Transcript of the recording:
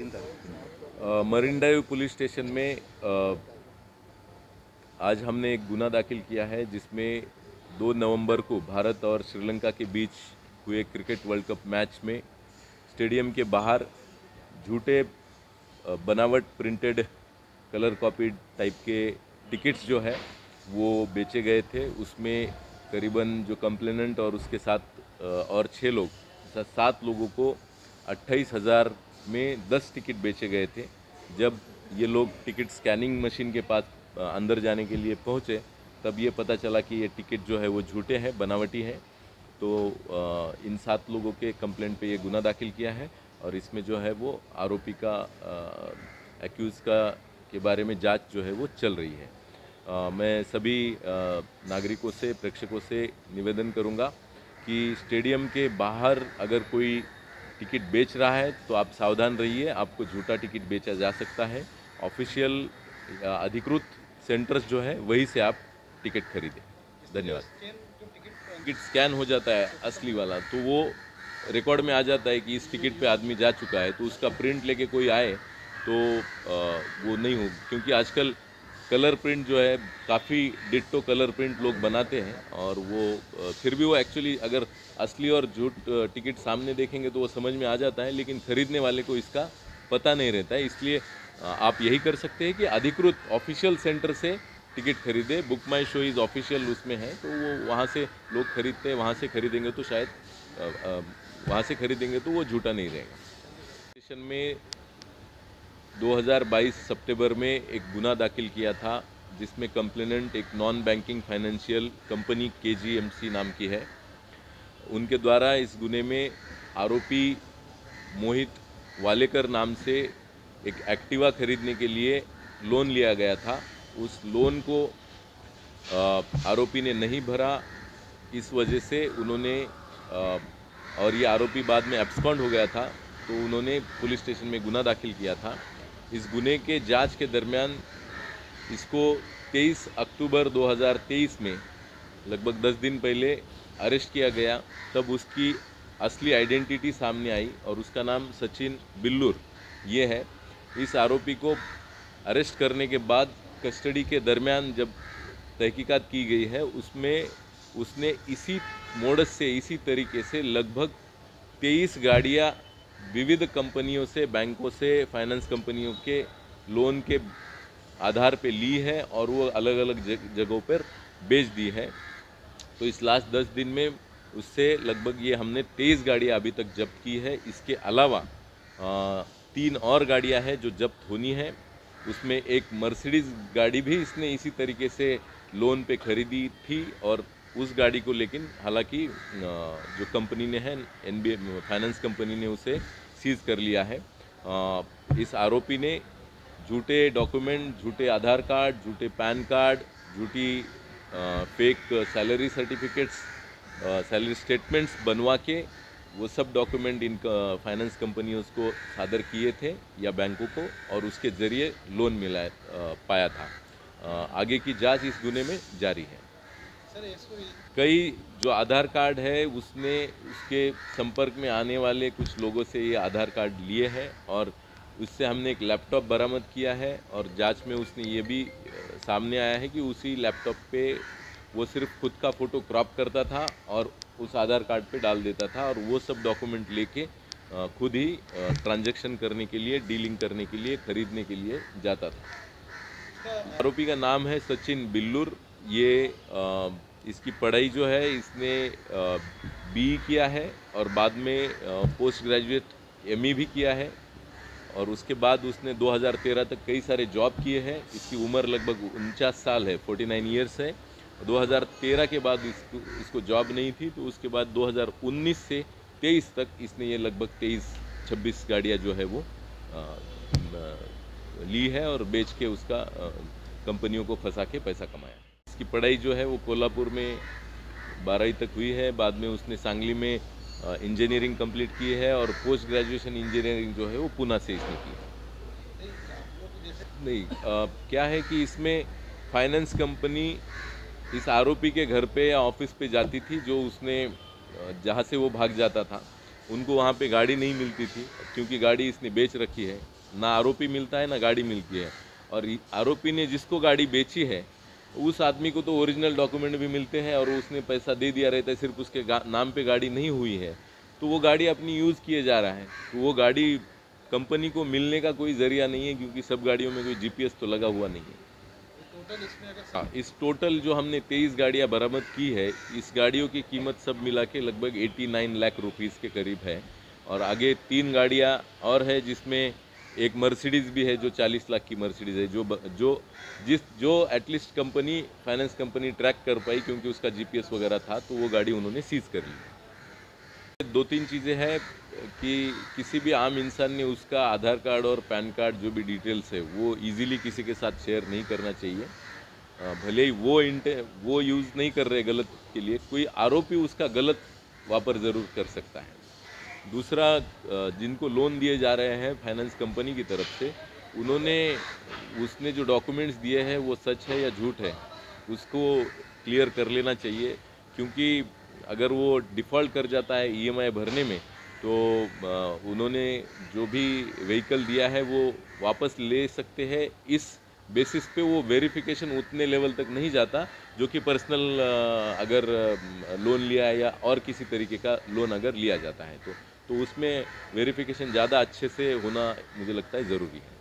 3 तारीख। Marine drive police station में आज हमने एक गुना दाखिल किया है, जिसमें 2 नवंबर को भारत और श्रीलंका के बीच हुए क्रिकेट वर्ल्ड कप मैच में स्टेडियम के बाहर झूठे बनावट प्रिंटेड कलर कॉपी टाइप के टिकट्स जो है वो बेचे गए थे। उसमें करीबन जो कंप्लेनेंट और उसके साथ और 6 लोग, 7 लोगों को 28,000 में 10 टिकट बेचे गए थे। जब ये लोग टिकट स्कैनिंग मशीन के पास अंदर जाने के लिए पहुंचे, तब ये पता चला कि ये टिकट जो है वो झूठे हैं, बनावटी हैं। तो इन 7 लोगों के कंप्लेंट पे ये गुना दाखिल किया है और इसमें जो है वो आरोपी का एक्यूज़ का के बारे में जांच जो है वो चल रही है। मैं सभी नागरिकों से, प्रेक्षकों से निवेदन करूंगा कि स्टेडियम के बाहर अगर कोई टिकट बेच रहा है तो आप सावधान रहिए, आपको झूठा टिकट बेचा जा सकता है। ऑफिशियल अधिकृत सेंटर्स जो है वहीं से आप टिकट खरीदें। धन्यवाद। टिकट स्कैन हो जाता है असली वाला, तो वो रिकॉर्ड में आ जाता है कि इस टिकट पे आदमी जा चुका है, तो उसका प्रिंट लेके कोई आए तो वो नहीं हो, क्योंकि आजकल कलर प्रिंट जो है काफ़ी डिट्टो कलर प्रिंट लोग बनाते हैं और वो फिर भी वो एक्चुअली अगर असली और झूठ टिकट सामने देखेंगे तो वो समझ में आ जाता है, लेकिन ख़रीदने वाले को इसका पता नहीं रहता है। इसलिए आप यही कर सकते हैं कि अधिकृत ऑफिशियल सेंटर से टिकट खरीदे। Book my show is official उसमें है, तो वो वहाँ से लोग खरीदते हैं, वहाँ से खरीदेंगे तो शायद वहाँ से खरीदेंगे तो वो झूठा नहीं रहेगा। स्टेशन में 2022 सितंबर में एक गुना दाखिल किया था, जिसमें कंप्लेनेंट एक non banking financial company KGMC नाम की है। उनके द्वारा इस गुने में आरोपी मोहित वालेकर नाम से एक एक्टिवा खरीदने के लिए लोन लिया गया था। उस लोन को आरोपी ने नहीं भरा, इस वजह से उन्होंने और ये आरोपी बाद में एब्सकॉन्ड हो गया था, तो उन्होंने पुलिस स्टेशन में गुना दाखिल किया था। इस गुने के जांच के दरमियान इसको 23 अक्टूबर 2023 में लगभग 10 दिन पहले अरेस्ट किया गया। तब उसकी असली आइडेंटिटी सामने आई और उसका नाम सचिन बिल्लूर ये है। इस आरोपी को अरेस्ट करने के बाद कस्टडी के दरमियान जब तहकीकात की गई है, उसमें उसने इसी मोडस से, इसी तरीके से लगभग 23 गाड़ियाँ विविध कंपनियों से, बैंकों से, फाइनेंस कंपनियों के लोन के आधार पे ली है और वो अलग अलग जगहों पर बेच दी है। तो इस लास्ट 10 दिन में उससे लगभग ये हमने 23 गाड़ियाँ अभी तक जब्त की है। इसके अलावा 3 और गाड़ियाँ हैं जो जब्त होनी है। उसमें एक मर्सिडीज़ गाड़ी भी इसने इसी तरीके से लोन पे खरीदी थी और उस गाड़ी को लेकिन हालांकि जो कंपनी ने है, NBA फाइनेंस कंपनी ने उसे सीज़ कर लिया है। इस आरोपी ने झूठे डॉक्यूमेंट, झूठे आधार कार्ड, झूठे पैन कार्ड, झूठी fake salary certificates, salary statements बनवा के वो सब डॉक्यूमेंट इन फाइनेंस कंपनियों को सादर किए थे या बैंकों को, और उसके ज़रिए लोन मिला पाया था। आगे की जांच इस गुने में जारी है। कई जो आधार कार्ड है उसने उसके संपर्क में आने वाले कुछ लोगों से ये आधार कार्ड लिए हैं और उससे हमने एक लैपटॉप बरामद किया है और जांच में उसने ये भी सामने आया है कि उसी लैपटॉप पे वो सिर्फ खुद का फ़ोटो क्रॉप करता था और उस आधार कार्ड पे डाल देता था और वो सब डॉक्यूमेंट लेके खुद ही ट्रांजैक्शन करने के लिए, डीलिंग करने के लिए, ख़रीदने के लिए जाता था। आरोपी का नाम है सचिन बिल्लूर। ये इसकी पढ़ाई जो है इसने BE किया है और बाद में पोस्ट ग्रेजुएट ME भी किया है और उसके बाद उसने 2013 तक कई सारे जॉब किए हैं। इसकी उम्र लगभग 49 साल है, 49 ईयर्स है। 2013 के बाद इसको जॉब नहीं थी, तो उसके बाद 2019 से 23 तक इसने ये लगभग 23-26 गाड़ियाँ जो है वो ली है और बेच के उसका कंपनियों को फंसा के पैसा कमाया। इसकी पढ़ाई जो है वो कोल्हापुर में 12वीं तक हुई है। बाद में उसने सांगली में इंजीनियरिंग कंप्लीट की है और पोस्ट ग्रेजुएशन इंजीनियरिंग जो है वो पुणे से इसने की है। नहीं, क्या है कि इसमें फाइनेंस कंपनी इस आरोपी के घर पे या ऑफिस पे जाती थी, जो उसने जहाँ से वो भाग जाता था उनको वहाँ पे गाड़ी नहीं मिलती थी, क्योंकि गाड़ी इसने बेच रखी है। ना आरोपी मिलता है ना गाड़ी मिलती है, और आरोपी ने जिसको गाड़ी बेची है उस आदमी को तो ओरिजिनल डॉक्यूमेंट भी मिलते हैं और उसने पैसा दे दिया रहता है, सिर्फ उसके नाम पे गाड़ी नहीं हुई है, तो वो गाड़ी अपनी यूज़ किए जा रहा है। तो वो गाड़ी कंपनी को मिलने का कोई ज़रिया नहीं है, क्योंकि सब गाड़ियों में कोई जीपीएस तो लगा हुआ नहीं है। टोटल इसमें अगर हाँ, इस टोटल जो हमने 23 गाड़ियाँ बरामद की है, इस गाड़ियों की कीमत सब मिला के लगभग 89 लाख रुपीस के करीब है। और आगे 3 गाड़ियाँ और है, जिसमें एक मर्सिडीज़ भी है जो 40 लाख की मर्सिडीज़ है, जो at least company, finance company track कर पाई, क्योंकि उसका जीपीएस वगैरह था, तो वो गाड़ी उन्होंने सीज कर ली। 2-3 चीज़ें हैं कि किसी भी आम इंसान ने उसका आधार कार्ड और पैन कार्ड जो भी डिटेल्स है वो इजीली किसी के साथ शेयर नहीं करना चाहिए। भले ही वो यूज़ नहीं कर रहे गलत के लिए, कोई आरोपी उसका गलत वापर ज़रूर कर सकता है। दूसरा, जिनको लोन दिए जा रहे हैं फाइनेंस कंपनी की तरफ से, उसने जो डॉक्यूमेंट्स दिए हैं वो सच है या झूठ है, उसको क्लियर कर लेना चाहिए, क्योंकि अगर वो डिफ़ॉल्ट कर जाता है ईएमआई भरने में, तो उन्होंने जो भी व्हीकल दिया है वो वापस ले सकते हैं। इस बेसिस पे वो वेरिफिकेशन उतने लेवल तक नहीं जाता, जो कि पर्सनल अगर लोन लिया है या और किसी तरीके का लोन अगर लिया जाता है, तो उसमें वेरिफिकेशन ज़्यादा अच्छे से होना मुझे लगता है ज़रूरी है।